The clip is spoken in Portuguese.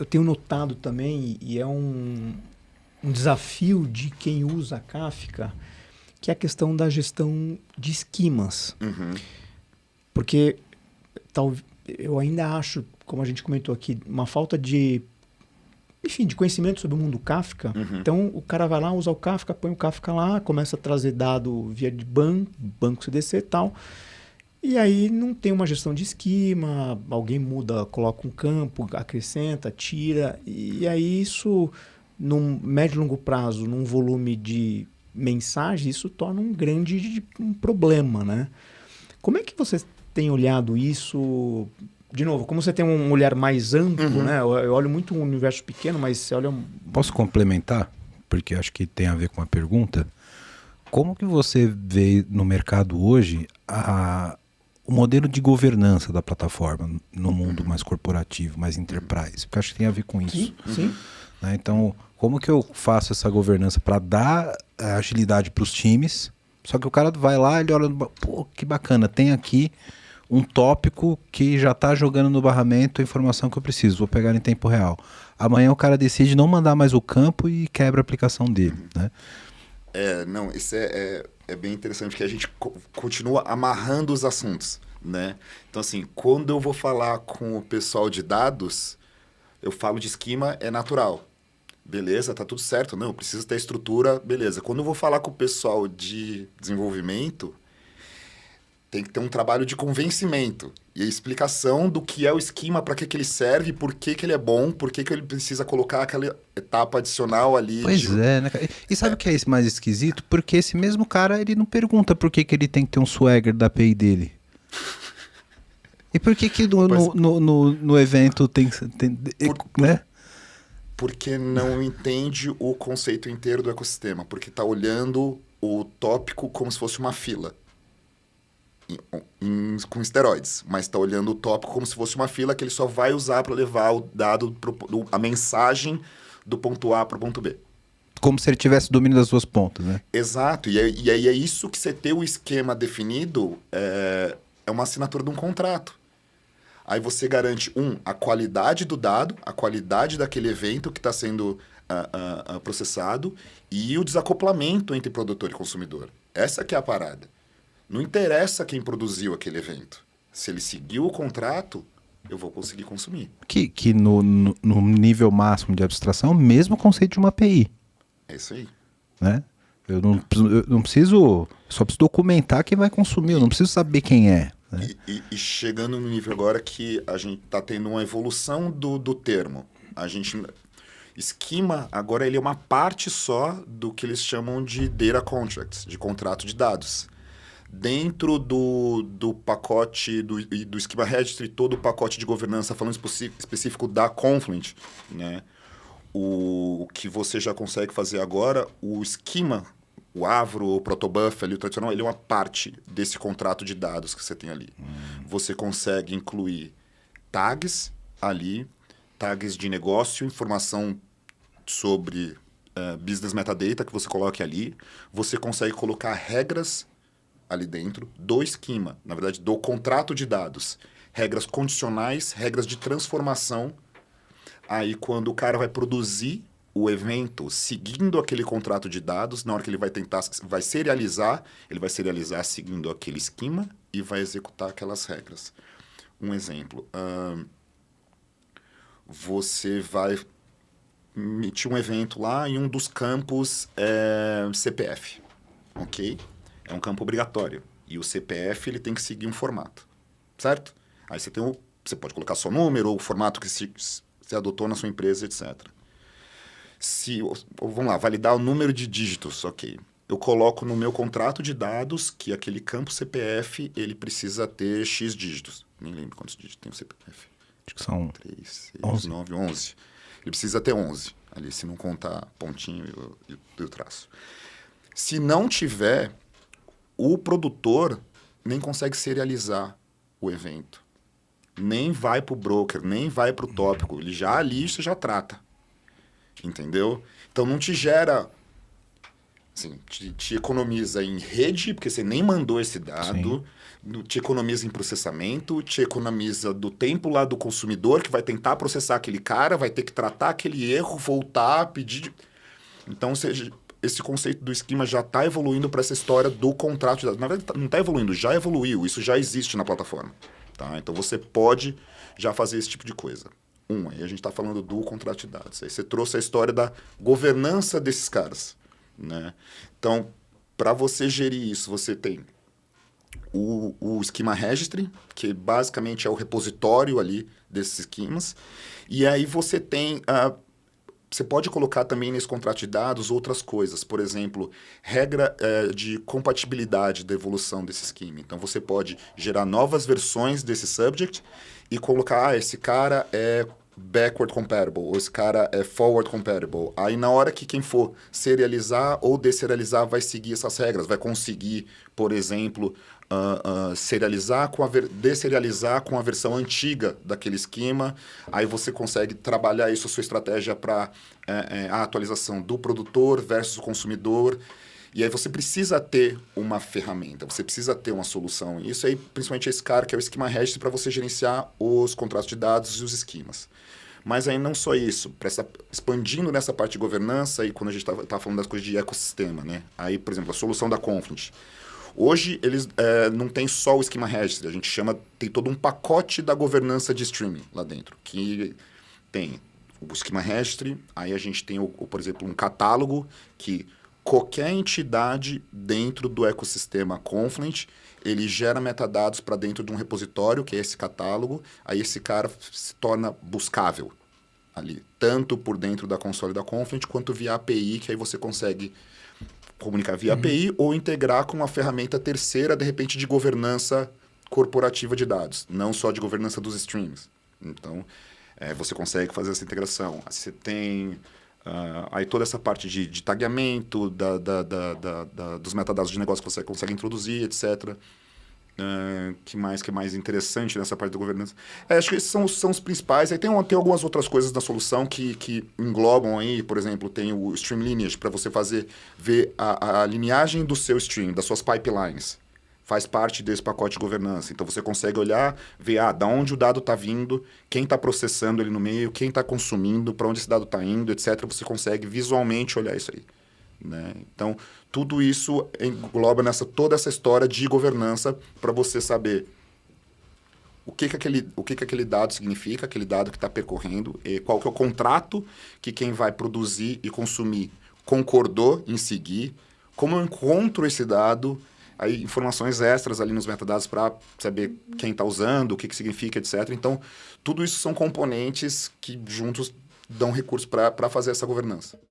eu tenho notado também, e é um desafio de quem usa a Kafka, que é a questão da gestão de esquemas. Uhum. Porque eu ainda acho, como a gente comentou aqui, uma falta de conhecimento sobre o mundo Kafka. Uhum. Então, o cara vai lá, usa o Kafka, põe o Kafka lá, começa a trazer dado via de banco CDC e tal. E aí não tem uma gestão de esquema, alguém muda, coloca um campo, acrescenta, tira. E aí isso, num médio e longo prazo, num volume de mensagens, isso torna um problema, né? Como é que você tem olhado isso? De novo, como você tem um olhar mais amplo, né? Eu olho muito um universo pequeno, mas você olha... Posso complementar? Porque acho que tem a ver com a pergunta. Como que você vê no mercado hoje o modelo de governança da plataforma no mundo mais corporativo, mais enterprise? Porque acho que tem a ver com isso. Sim. Né? Então, como que eu faço essa governança para dar agilidade para os times? Só que o cara vai lá, ele olha, pô, que bacana, tem aqui um tópico que já está jogando no barramento a informação que eu preciso, vou pegar em tempo real. Amanhã o cara decide não mandar mais o campo e quebra a aplicação dele, né? Não, isso é bem interessante, porque a gente continua amarrando os assuntos, né? Então, assim, quando eu vou falar com o pessoal de dados, eu falo de esquema, é natural. Beleza, tá tudo certo. Não, precisa ter estrutura, beleza. Quando eu vou falar com o pessoal de desenvolvimento, tem que ter um trabalho de convencimento e a explicação do que é o esquema, para que ele serve, por que ele é bom, por que ele precisa colocar aquela etapa adicional ali. Pois é, né? E sabe o que é esse mais esquisito? Porque esse mesmo cara, ele não pergunta por que ele tem que ter um swagger da API dele. E por que no evento tem né? Porque não entende o conceito inteiro do ecossistema, porque está olhando o tópico como se fosse uma fila. Com esteroides, mas está olhando o tópico como se fosse uma fila que ele só vai usar para levar o dado, a mensagem do ponto A para o ponto B. Como se ele tivesse domínio das duas pontas, né? Exato, e aí é isso que você ter o esquema definido é uma assinatura de um contrato. Aí você garante, a qualidade do dado, a qualidade daquele evento que está sendo processado e o desacoplamento entre produtor e consumidor. Essa que é a parada. Não interessa quem produziu aquele evento. Se ele seguiu o contrato, eu vou conseguir consumir. Que no nível máximo de abstração, mesmo conceito de uma API. É isso aí. Né? Eu não preciso... Só preciso documentar quem vai consumir. Eu não preciso saber quem é. Né? E chegando no nível agora que a gente está tendo uma evolução do termo. Esquema, agora ele é uma parte só do que eles chamam de data contracts, de contrato de dados. Dentro do pacote do Schema Registry, todo o pacote de governança, falando específico da Confluent, né? O que você já consegue fazer agora, o esquema, o Avro, o Protobuf, ali, o tradicional, ele é uma parte desse contrato de dados que você tem ali. Você consegue incluir tags ali, tags de negócio, informação sobre business metadata que você coloque ali. Você consegue colocar regras ali dentro do esquema, na verdade, do contrato de dados. Regras condicionais, regras de transformação. Aí, quando o cara vai produzir o evento seguindo aquele contrato de dados, na hora que ele vai serializar, ele vai serializar seguindo aquele esquema e vai executar aquelas regras. Um exemplo. Você vai emitir um evento lá em um dos campos CPF, ok? É um campo obrigatório. E o CPF ele tem que seguir um formato. Certo? Aí você pode colocar seu número, ou o formato que você adotou na sua empresa, etc. Vamos lá, validar o número de dígitos, ok. Eu coloco no meu contrato de dados que aquele campo CPF ele precisa ter X dígitos. Nem lembro quantos dígitos tem o CPF. Acho que são 3, 6, 11. 9, 11. Ele precisa ter 11. Ali, se não contar pontinho e o traço. Se não tiver... O produtor nem consegue serializar o evento. Nem vai para o broker, nem vai para o tópico. Ele já ali, você já trata. Entendeu? Então, não te gera Sim, te economiza em rede, porque você nem mandou esse dado, te economiza em processamento, te economiza do tempo lá do consumidor, que vai tentar processar aquele cara, vai ter que tratar aquele erro, voltar, pedir... Então, esse conceito do esquema já está evoluindo para essa história do contrato de dados. Na verdade, não está evoluindo, já evoluiu, isso já existe na plataforma. Tá? Então, você pode já fazer esse tipo de coisa. Aí a gente está falando do contrato de dados. Aí você trouxe a história da governança desses caras. Né? Então, para você gerir isso, você tem o Schema Registry, que basicamente é o repositório ali desses esquemas. E aí você tem... você pode colocar também nesse contrato de dados outras coisas. Por exemplo, regra de compatibilidade da evolução desse esquema. Então, você pode gerar novas versões desse subject e colocar, esse cara é backward compatible, ou esse cara é forward compatible. Aí, na hora que quem for serializar ou deserializar vai seguir essas regras, vai conseguir, por exemplo, deserializar com a versão antiga daquele esquema. Aí você consegue trabalhar isso, a sua estratégia para a atualização do produtor versus o consumidor. E aí você precisa ter uma ferramenta, você precisa ter uma solução. Isso aí, principalmente esse cara, que é o Schema Registry, para você gerenciar os contratos de dados e os esquemas. Mas aí não só isso, expandindo nessa parte de governança, e quando a gente tá falando das coisas de ecossistema, né? Aí, por exemplo, a solução da Confluent. Hoje, eles não tem só o Schema Registry, a gente tem todo um pacote da governança de streaming lá dentro, que tem o Schema Registry, aí a gente tem, por exemplo, um catálogo que qualquer entidade dentro do ecossistema Confluent, ele gera metadados para dentro de um repositório, que é esse catálogo, aí esse cara se torna buscável ali, tanto por dentro da console da Confluent, quanto via API, que aí você consegue comunicar via API ou integrar com uma ferramenta terceira, de repente, de governança corporativa de dados, não só de governança dos streams. Então, você consegue fazer essa integração. Você tem... aí toda essa parte de tagueamento, dos metadados de negócio que você consegue introduzir, etc. Que é mais interessante nessa parte da governança? Acho que esses são os principais. Aí tem algumas outras coisas na solução que englobam aí, por exemplo, tem o Stream Lineage, para você ver a lineagem do seu stream, das suas pipelines. Faz parte desse pacote de governança. Então, você consegue olhar, ver da onde o dado está vindo, quem está processando ele no meio, quem está consumindo, para onde esse dado está indo, etc. Você consegue visualmente olhar isso aí. Né? Então, tudo isso engloba toda essa história de governança para você saber o que aquele dado significa, aquele dado que está percorrendo, e qual que é o contrato que quem vai produzir e consumir concordou em seguir, como eu encontro esse dado... Aí, informações extras ali nos metadados para saber quem está usando, o que significa, etc. Então, tudo isso são componentes que juntos dão recursos para fazer essa governança.